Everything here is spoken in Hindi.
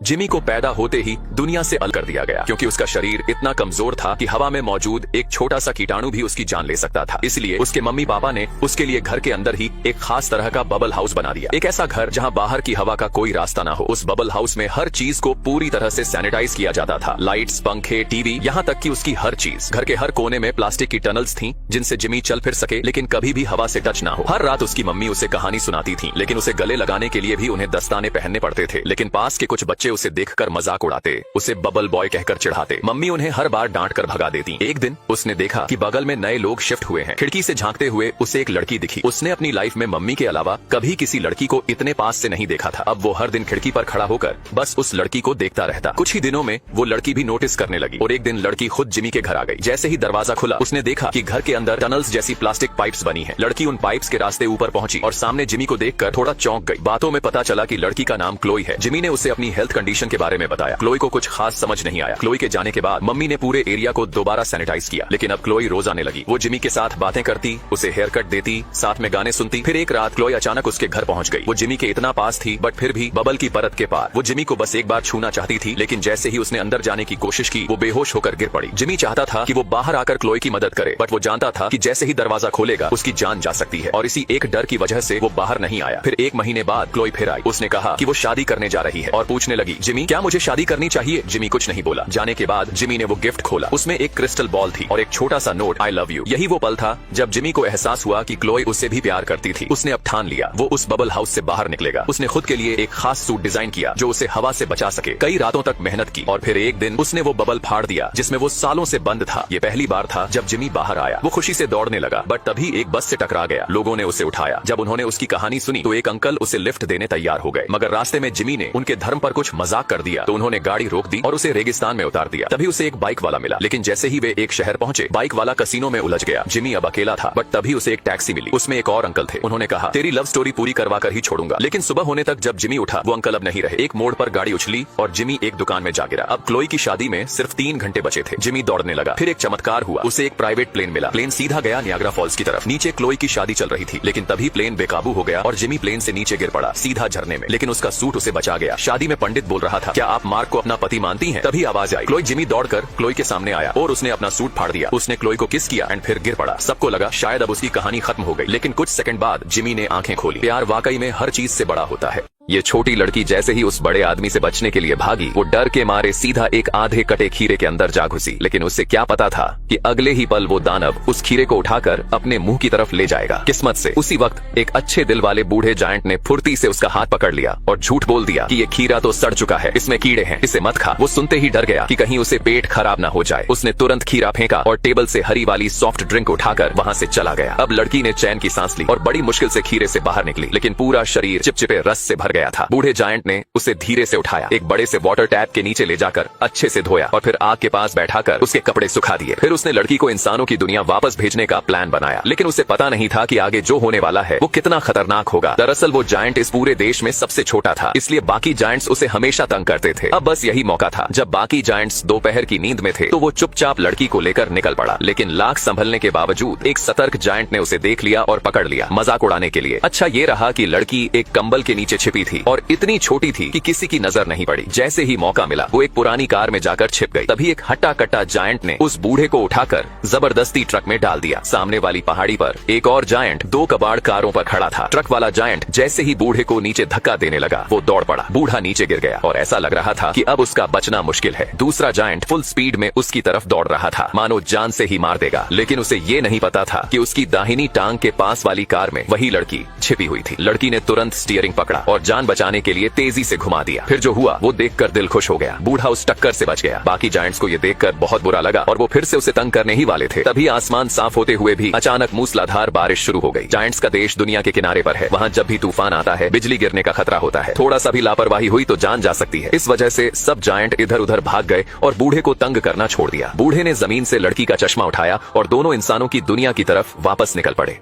जिमी को पैदा होते ही दुनिया से अलग कर दिया गया क्योंकि उसका शरीर इतना कमजोर था कि हवा में मौजूद एक छोटा सा कीटाणु भी उसकी जान ले सकता था। इसलिए उसके मम्मी पापा ने उसके लिए घर के अंदर ही एक खास तरह का बबल हाउस बना दिया। एक ऐसा घर जहां बाहर की हवा का कोई रास्ता ना हो। उस बबल हाउस में हर चीज को पूरी तरह से सैनिटाइज किया जाता था। लाइट्स, पंखे, टीवी, यहाँ तक कि उसकी हर चीज। घर के हर कोने में प्लास्टिक की टनल्स थी जिनसे जिमी चल फिर सके लेकिन कभी भी हवा से टच ना हो। हर रात उसकी मम्मी उसे कहानी सुनाती थी लेकिन उसे गले लगाने के लिए भी उन्हें दस्ताने पहनने पड़ते थे। लेकिन पास के कुछ बच्चे उसे देखकर मजाक उड़ाते, उसे बबल बॉय कहकर चिढ़ाते। मम्मी उन्हें हर बार डांट कर भगा देती। एक दिन उसने देखा कि बगल में नए लोग शिफ्ट हुए हैं। खिड़की से झांकते हुए उसे एक लड़की दिखी। उसने अपनी लाइफ में मम्मी के अलावा कभी किसी लड़की को इतने पास से नहीं देखा था। अब वो हर दिन खिड़की पर खड़ा होकर बस उस लड़की को देखता रहता। कुछ ही दिनों में वो लड़की भी नोटिस करने लगी और एक दिन लड़की खुद जिमी के घर आ गई। जैसे ही दरवाजा खुला उसने देखा कि घर के अंदर टनल्स जैसी प्लास्टिक पाइप्स बनी है। लड़की उन पाइप्स के रास्ते ऊपर पहुंची और सामने जिमी को देखकर थोड़ा चौंक गई। बातों में पता चला कि लड़की का नाम क्लोई है। जिमी ने उसे अपनी हेल्थ कंडीशन के बारे में बताया। क्लोई को कुछ खास समझ नहीं आया। क्लोई के जाने के बाद मम्मी ने पूरे एरिया को दोबारा सैनिटाइज किया लेकिन अब क्लोई रोज आने लगी। वो जिमी के साथ बातें करती, उसे हेयर कट देती, साथ में गाने सुनती। फिर एक रात क्लोई अचानक उसके घर पहुंच गई। वो जिमी के इतना पास थी बट फिर भी बबल की परत के पार। वो जिमी को बस एक बार छूना चाहती थी लेकिन जैसे ही उसने अंदर जाने की कोशिश की वो बेहोश होकर गिर पड़ी। जिमी चाहता था कि वो बाहर आकर क्लोई की मदद करे बट वो जानता था कि जैसे ही दरवाजा खोलेगा उसकी जान जा सकती है और इसी एक डर की वजह से वो बाहर नहीं आया। फिर एक महीने बाद क्लोई फिर आई। उसने कहा कि वो शादी करने जा रही है और पूछने लगी, जिमी क्या मुझे शादी करनी चाहिए? जिमी कुछ नहीं बोला। जाने के बाद जिमी ने वो गिफ्ट खोला। उसमें एक क्रिस्टल बॉल थी और एक छोटा सा नोट, आई लव यू। यही वो पल था जब जिमी को एहसास हुआ कि क्लोई उससे भी प्यार करती थी। उसने अब ठान लिया वो उस बबल हाउस से बाहर निकलेगा। उसने खुद के लिए एक खास सूट डिजाइन किया जो उसे हवा से बचा सके। कई रातों तक मेहनत की और फिर एक दिन उसने वो बबल फाड़ दिया जिसमें वो सालों से बंद था। ये पहली बार था जब जिमी बाहर आया। वो खुशी से दौड़ने लगा बट तभी एक बस से टकरा गया। लोगों ने उसे उठाया। जब उन्होंने उसकी कहानी सुनी तो एक अंकल उसे लिफ्ट देने तैयार हो गए मगर रास्ते में जिमी ने उनके धर्म पर कुछ मजाक कर दिया तो उन्होंने गाड़ी रोक दी और उसे रेगिस्तान में उतार दिया। तभी उसे एक बाइक वाला मिला लेकिन जैसे ही वे एक शहर पहुंचे बाइक वाला कसीनो में उलझ गया। जिमी अब अकेला था बट तभी उसे एक टैक्सी मिली। उसमें एक और अंकल थे। उन्होंने कहा, तेरी लव स्टोरी पूरी करवा कर ही छोड़ूंगा। लेकिन सुबह होने तक जब जिमी उठा वो अंकल अब नहीं रहे। एक मोड़ पर गाड़ी उछली और जिमी एक दुकान में जा गिरा। अब क्लोई की शादी में सिर्फ 3 घंटे बचे थे। जिमी दौड़ने लगा। फिर एक चमत्कार हुआ, उसे एक प्राइवेट प्लेन मिला। प्लेन सीधा गया नियाग्रा फॉल्स की तरफ। नीचे क्लोई की शादी चल रही थी लेकिन तभी प्लेन बेकाबू हो गया और जिमी प्लेन से नीचे गिर पड़ा सीधा झरने में। लेकिन उसका सूट उसे बचा गया। शादी में पंडित बोल रहा था, क्या आप मार्क को अपना पति मानती हैं? तभी आवाज आई। क्लोई जिमी दौड़कर क्लोई के सामने आया और उसने अपना सूट फाड़ दिया। उसने क्लोई को किस किया एंड फिर गिर पड़ा। सबको लगा शायद अब उसकी कहानी खत्म हो गई लेकिन कुछ सेकंड बाद जिमी ने आंखें खोली। प्यार वाकई में हर चीज से बड़ा होता है। ये छोटी लड़की जैसे ही उस बड़े आदमी से बचने के लिए भागी वो डर के मारे सीधा एक आधे कटे खीरे के अंदर जा घुसी। लेकिन उसे क्या पता था कि अगले ही पल वो दानव उस खीरे को उठाकर अपने मुंह की तरफ ले जाएगा। किस्मत से उसी वक्त एक अच्छे दिल वाले बूढ़े जायंट ने फुर्ती से उसका हाथ पकड़ लिया और झूठ बोल दिया कि ये खीरा तो सड़ चुका है, इसमें कीड़े हैं, इसे मत खा। वो सुनते ही डर गया कि कहीं उसे पेट खराब ना हो जाए। उसने तुरंत खीरा फेंका और टेबल से हरी वाली सॉफ्ट ड्रिंक उठाकर वहाँ से चला गया। अब लड़की ने चैन की सांस ली और बड़ी मुश्किल से खीरे से बाहर निकली लेकिन पूरा शरीर चिपचिपे रस से भर गया था। बूढ़े जायंट ने उसे धीरे से उठाया, एक बड़े से वाटर टैप के नीचे ले जाकर अच्छे से धोया और फिर आग के पास बैठाकर उसके कपड़े सुखा दिए। फिर उसने लड़की को इंसानों की दुनिया वापस भेजने का प्लान बनाया लेकिन उसे पता नहीं था कि आगे जो होने वाला है वो कितना खतरनाक होगा। दरअसल वो जायंट इस पूरे देश में सबसे छोटा था इसलिए बाकी जायंट्स उसे हमेशा तंग करते थे। अब बस यही मौका था। जब बाकी जायंट्स दोपहर की नींद में थे तो वो चुपचाप लड़की को लेकर निकल पड़ा लेकिन लाख संभलने के बावजूद एक सतर्क जायंट ने उसे देख लिया और पकड़ लिया मजाक उड़ाने के लिए। अच्छा ये रहा कि लड़की एक कंबल के नीचे छिपी थी और इतनी छोटी थी कि किसी की नजर नहीं पड़ी। जैसे ही मौका मिला वो एक पुरानी कार में जाकर छिप गई। तभी एक हट्टा कट्टा जायंट ने उस बूढ़े को उठाकर जबरदस्ती ट्रक में डाल दिया। सामने वाली पहाड़ी पर एक और जायंट 2 कबाड़ कारों पर खड़ा था। ट्रक वाला जायंट जैसे ही बूढ़े को नीचे धक्का देने लगा वो दौड़ पड़ा। बूढ़ा नीचे गिर गया और ऐसा लग रहा था कि अब उसका बचना मुश्किल है। दूसरा जायंट फुल स्पीड में उसकी तरफ दौड़ रहा था मानो जान से ही मार देगा लेकिन उसे ये नहीं पता था कि उसकी दाहिनी टांग के पास वाली कार में वही लड़की छिपी हुई थी। लड़की ने तुरंत स्टीयरिंग पकड़ा और जान बचाने के लिए तेजी से घुमा दिया। फिर जो हुआ वो देखकर दिल खुश हो गया। बूढ़ा उस टक्कर से बच गया। बाकी जायंट्स को ये देखकर बहुत बुरा लगा और वो फिर से उसे तंग करने ही वाले थे। तभी आसमान साफ होते हुए भी अचानक मूसलाधार बारिश शुरू हो गई। जायंट्स का देश दुनिया के किनारे पर है। वहाँ जब भी तूफान आता है बिजली गिरने का खतरा होता है। थोड़ा सा भी लापरवाही हुई तो जान जा सकती है। इस वजह से सब जायंट इधर उधर भाग गए और बूढ़े को तंग करना छोड़ दिया। बूढ़े ने जमीन से लड़की का चश्मा उठाया और दोनों इंसानों की दुनिया की तरफ वापस निकल पड़े।